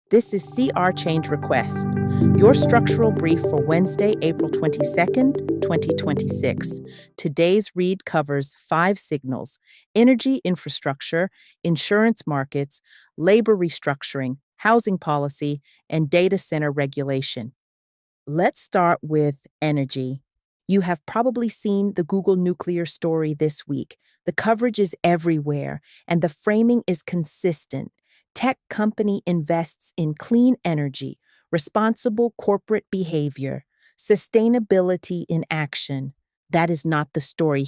This is CR Change Request, your structural brief for Wednesday, April 22nd, 2026. Today's read covers 5 signals: energy infrastructure, insurance markets, labor restructuring, housing policy, and data center regulation. Let's start with energy. You have probably seen the Google nuclear story this week. The coverage is everywhere, and the framing is consistent. Tech company invests in clean energy, responsible corporate behavior, sustainability in action. That is not the story.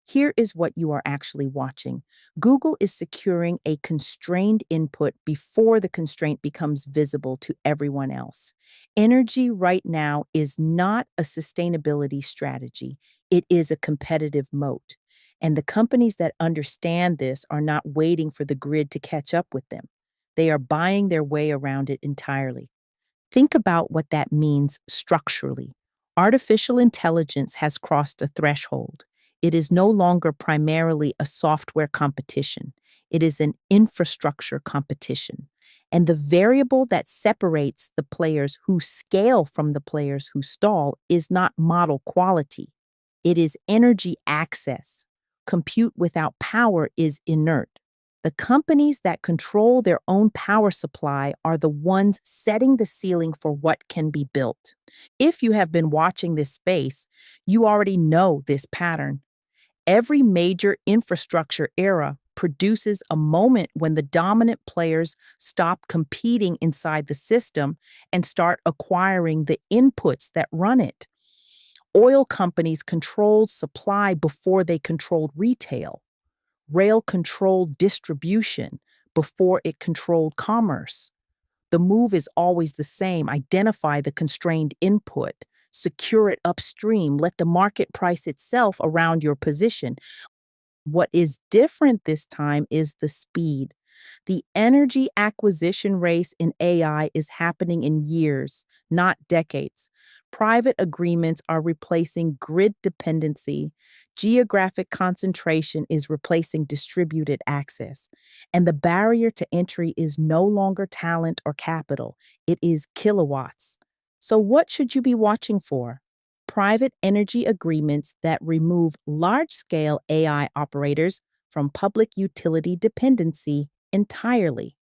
Here is what you are actually watching. Google is securing a constrained input before the constraint becomes visible to everyone else. Energy right now is not a sustainability strategy, it is a competitive moat. And the companies that understand this are not waiting for the grid to catch up with them. They are buying their way around it entirely. Think about what that means structurally. Artificial intelligence has crossed a threshold. It is no longer primarily a software competition, it is an infrastructure competition. And the variable that separates the players who scale from the players who stall is not model quality, it is energy access. Compute without power is inert. The companies that control their own power supply are the ones setting the ceiling for what can be built. If you have been watching this space, you already know this pattern. Every major infrastructure era produces a moment when the dominant players stop competing inside the system and start acquiring the inputs that run it. Oil companies controlled supply before they controlled retail. Rail controlled distribution before it controlled commerce. The move is always the same: identify the constrained input, secure it upstream, let the market price itself around your position. What is different this time is the speed. The energy acquisition race in AI is happening in years, not decades. Private agreements are replacing grid dependency. Geographic concentration is replacing distributed access. And the barrier to entry is no longer talent or capital, it is kilowatts. So, what should you be watching for? Private energy agreements that remove large scale AI operators from public utility dependency entirely.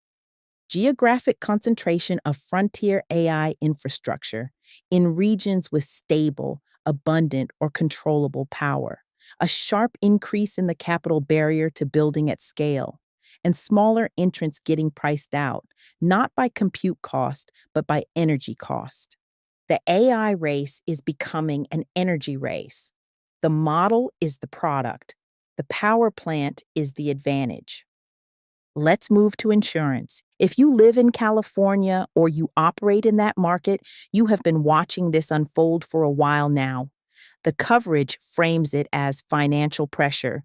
Geographic concentration of frontier AI infrastructure in regions with stable, abundant, or controllable power. A sharp increase in the capital barrier to building at scale. And smaller entrants getting priced out, not by compute cost, but by energy cost. The AI race is becoming an energy race. The model is the product. The power plant is the advantage. Let's move to insurance. If you live in California or you operate in that market, you have been watching this unfold for a while now. The coverage frames it as financial pressure.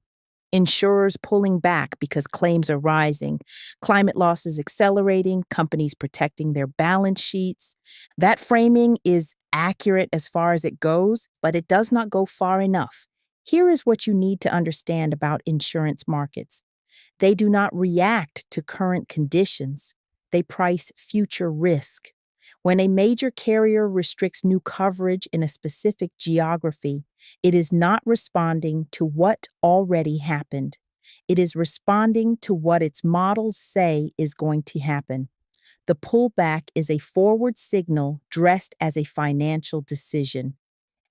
Insurers pulling back because claims are rising, climate losses accelerating, companies protecting their balance sheets. That framing is accurate as far as it goes, but it does not go far enough. Here is what you need to understand about insurance markets: they do not react to current conditions, they price future risk. When a major carrier restricts new coverage in a specific geography, it is not responding to what already happened. It is responding to what its models say is going to happen. The pullback is a forward signal dressed as a financial decision.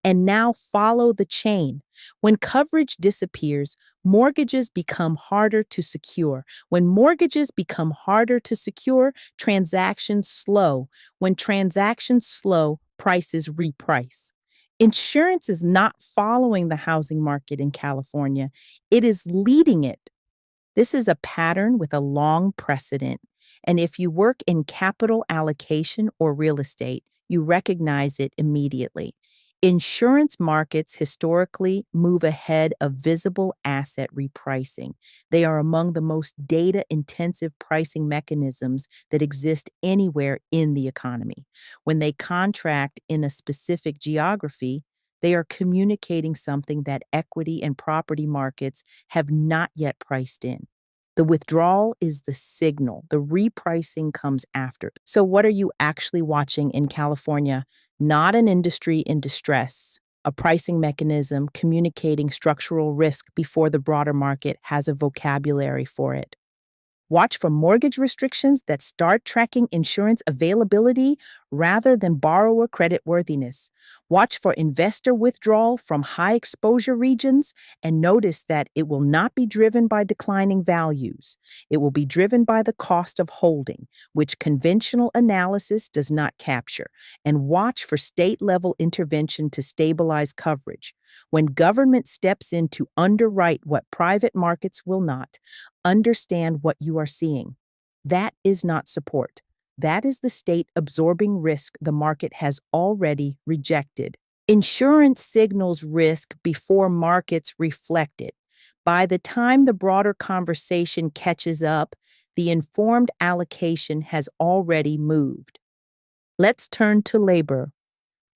And now follow the chain. When coverage disappears, mortgages become harder to secure. When mortgages become harder to secure, transactions slow. When transactions slow, prices reprice. Insurance is not following the housing market in California, it is leading it. This is a pattern with a long precedent. And if you work in capital allocation or real estate, you recognize it immediately. Insurance markets historically move ahead of visible asset repricing. They are among the most data intensive pricing mechanisms that exist anywhere in the economy. When they contract in a specific geography, they are communicating something that equity and property markets have not yet priced in: The withdrawal is the signal. The repricing comes after. So, what are you actually watching in California? Not an industry in distress, a pricing mechanism communicating structural risk before the broader market has a vocabulary for it. Watch for mortgage restrictions that start tracking insurance availability rather than borrower creditworthiness. Watch for investor withdrawal from high exposure regions and notice that it will not be driven by declining values. It will be driven by the cost of holding, which conventional analysis does not capture. And watch for state level intervention to stabilize coverage. When government steps in to underwrite what private markets will not, understand what you are seeing. That is not support. That is the state absorbing risk the market has already rejected. Insurance signals risk before markets reflect it. By the time the broader conversation catches up, the informed allocation has already moved. Let's turn to labor.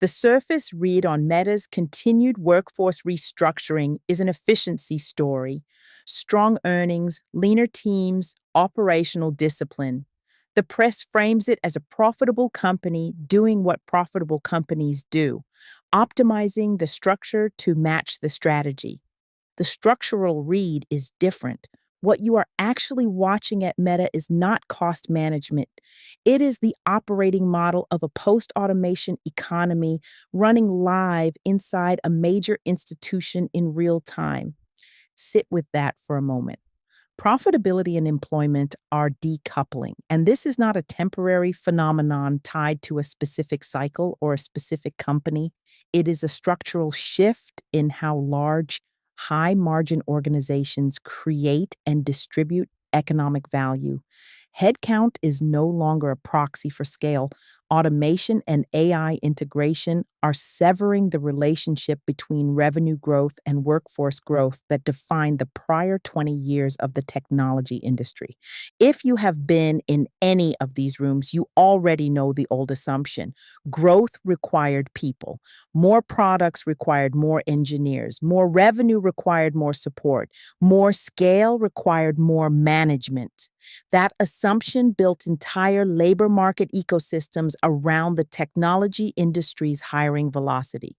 The surface read on Meta's continued workforce restructuring is an efficiency story. Strong earnings, leaner teams, operational discipline. The press frames it as a profitable company doing what profitable companies do, optimizing the structure to match the strategy. The structural read is different. What you are actually watching at Meta is not cost management. It is the operating model of a post automation economy running live inside a major institution in real time. Sit with that for a moment. Profitability and employment are decoupling, and this is not a temporary phenomenon tied to a specific cycle or a specific company. It is a structural shift in how large, high margin organizations create and distribute economic value. Headcount is no longer a proxy for scale. Automation and AI integration are severing the relationship between revenue growth and workforce growth that defined the prior 20 years of the technology industry. If you have been in any of these rooms, you already know the old assumption. Growth required people. More products required more engineers. More revenue required more support. More scale required more management. That assumption built entire labor market ecosystems around the technology industry's hiring velocity.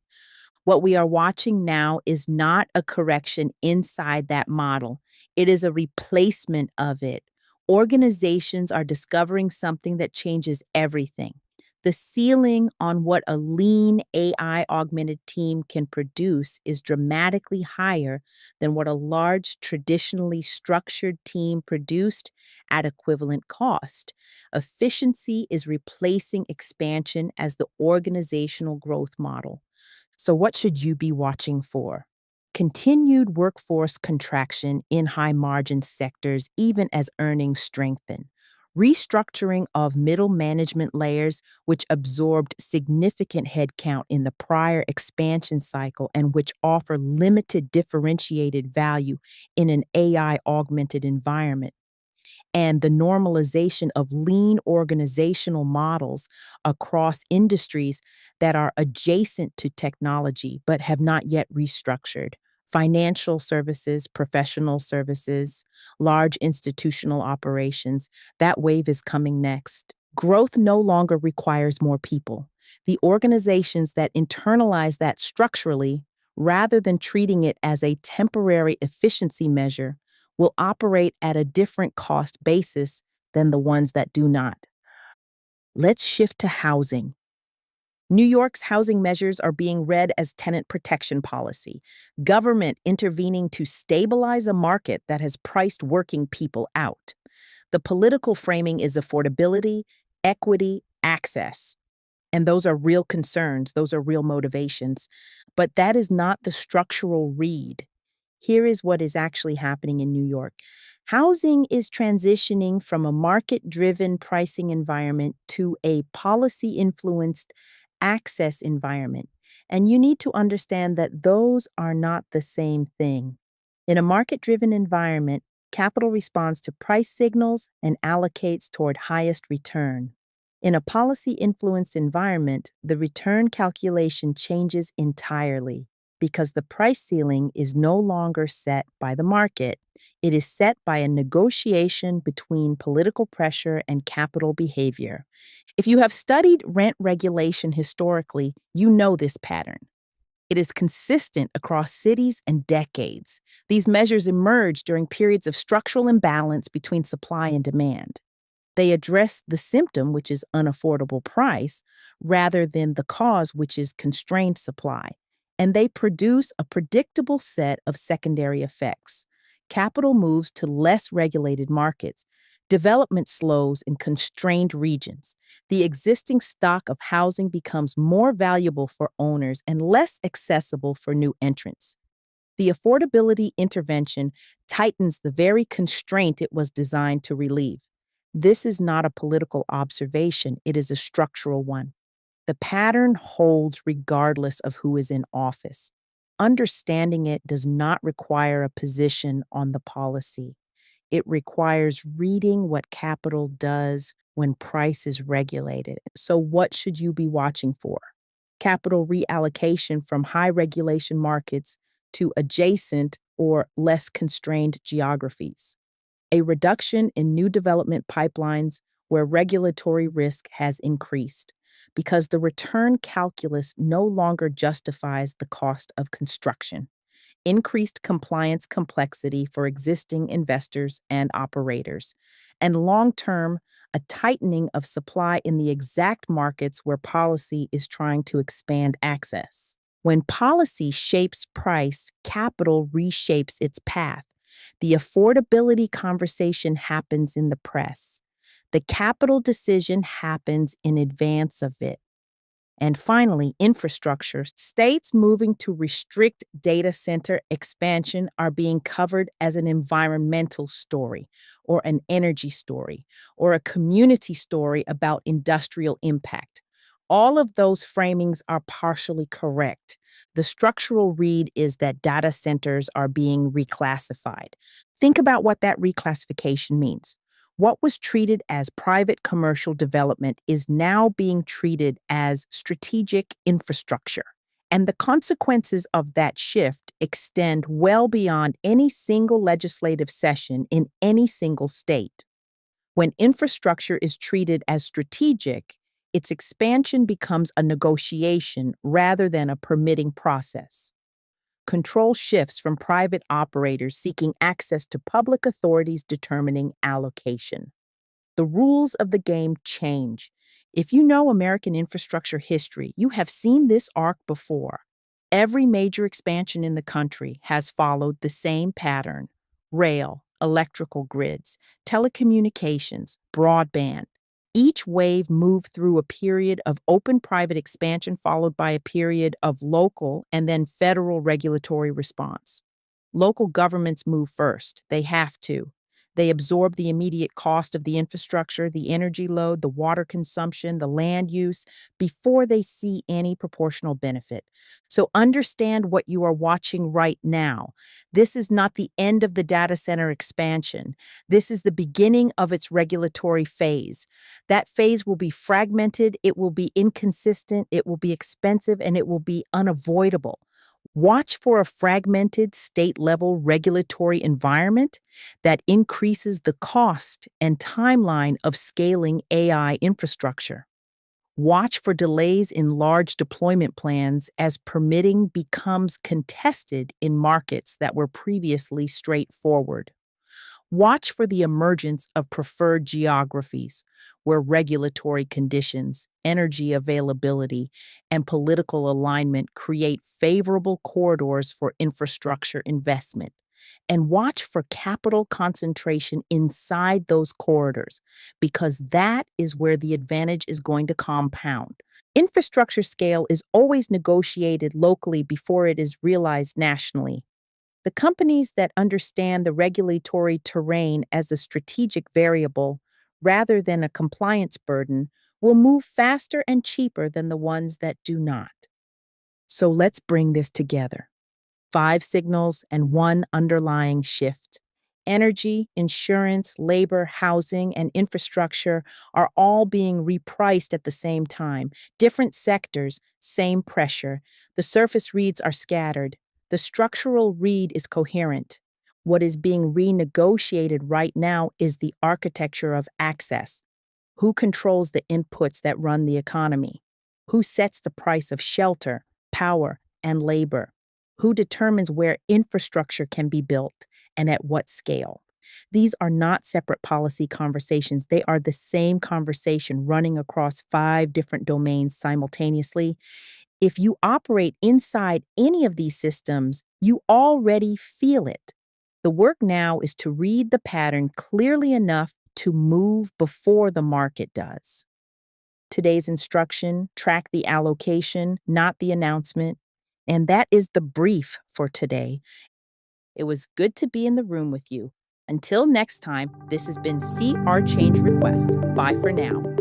What we are watching now is not a correction inside that model, it is a replacement of it. Organizations are discovering something that changes everything. The ceiling on what a lean AI augmented team can produce is dramatically higher than what a large, traditionally structured team produced at equivalent cost. Efficiency is replacing expansion as the organizational growth model. So, what should you be watching for? Continued workforce contraction in high margin sectors, even as earnings strengthen. Restructuring of middle management layers, which absorbed significant headcount in the prior expansion cycle and which offer limited differentiated value in an AI augmented environment, and the normalization of lean organizational models across industries that are adjacent to technology but have not yet restructured. Financial services, professional services, large institutional operations, that wave is coming next. Growth no longer requires more people. The organizations that internalize that structurally, rather than treating it as a temporary efficiency measure, will operate at a different cost basis than the ones that do not. Let's shift to housing. New York's housing measures are being read as tenant protection policy, government intervening to stabilize a market that has priced working people out. The political framing is affordability, equity, access. And those are real concerns, those are real motivations. But that is not the structural read. Here is what is actually happening in New York. Housing is transitioning from a market driven pricing environment to a policy influenced access environment. And you need to understand that those are not the same thing. In a market driven environment, capital responds to price signals and allocates toward highest return. In a policy influenced environment, the return calculation changes entirely. because the price ceiling is no longer set by the market. It is set by a negotiation between political pressure and capital behavior. If you have studied rent regulation historically, you know this pattern. It is consistent across cities and decades. These measures emerge during periods of structural imbalance between supply and demand. They address the symptom, which is unaffordable price, rather than the cause, which is constrained supply. And they produce a predictable set of secondary effects. Capital moves to less regulated markets. Development slows in constrained regions. The existing stock of housing becomes more valuable for owners and less accessible for new entrants. The affordability intervention tightens the very constraint it was designed to relieve. This is not a political observation, it is a structural one. The pattern holds regardless of who is in office. Understanding it does not require a position on the policy. It requires reading what capital does when price is regulated. So, what should you be watching for? Capital reallocation from high regulation markets to adjacent or less constrained geographies. A reduction in new development pipelines where regulatory risk has increased because the return calculus no longer justifies the cost of construction. Increased compliance complexity for existing investors and operators, and long term, a tightening of supply in the exact markets where policy is trying to expand access. When policy shapes price, capital reshapes its path. The affordability conversation happens in the press. The capital decision happens in advance of it. And finally, infrastructure. States moving to restrict data center expansion are being covered as an environmental story, or an energy story, or a community story about industrial impact. All of those framings are partially correct. The structural read is that data centers are being reclassified. Think about what that reclassification means. What was treated as private commercial development is now being treated as strategic infrastructure. And the consequences of that shift extend well beyond any single legislative session in any single state. When infrastructure is treated as strategic, its expansion becomes a negotiation rather than a permitting process. Control shifts from private operators seeking access to public authorities determining allocation. The rules of the game change. If you know American infrastructure history, you have seen this arc before. Every major expansion in the country has followed the same pattern: rail, electrical grids, telecommunications, broadband. Each wave moved through a period of open private expansion followed by a period of local and then federal regulatory response. Local governments move first. They have to. They absorb the immediate cost of the infrastructure, the energy load, the water consumption, the land use, before they see any proportional benefit. So understand what you are watching right now. This is not the end of the data center expansion. This is the beginning of its regulatory phase. That phase will be fragmented, it will be inconsistent, it will be expensive, and it will be unavoidable. Watch for a fragmented state level regulatory environment that increases the cost and timeline of scaling AI infrastructure. Watch for delays in large deployment plans as permitting becomes contested in markets that were previously straightforward. Watch for the emergence of preferred geographies where regulatory conditions, energy availability, and political alignment create favorable corridors for infrastructure investment. And watch for capital concentration inside those corridors, because that is where the advantage is going to compound. Infrastructure scale is always negotiated locally before it is realized nationally. The companies that understand the regulatory terrain as a strategic variable rather than a compliance burden will move faster and cheaper than the ones that do not. So let's bring this together. 5 signals and one underlying shift. Energy, insurance, labor, housing, and infrastructure are all being repriced at the same time. Different sectors, same pressure. The surface reads are scattered. The structural read is coherent. What is being renegotiated right now is the architecture of access. Who controls the inputs that run the economy? Who sets the price of shelter, power, and labor? Who determines where infrastructure can be built and at what scale? These are not separate policy conversations. They are the same conversation running across 5 different domains simultaneously. If you operate inside any of these systems, you already feel it. The work now is to read the pattern clearly enough to move before the market does. Today's instruction: track the allocation, not the announcement. And that is the brief for today. It was good to be in the room with you. Until next time, this has been CR Change Request. Bye for now.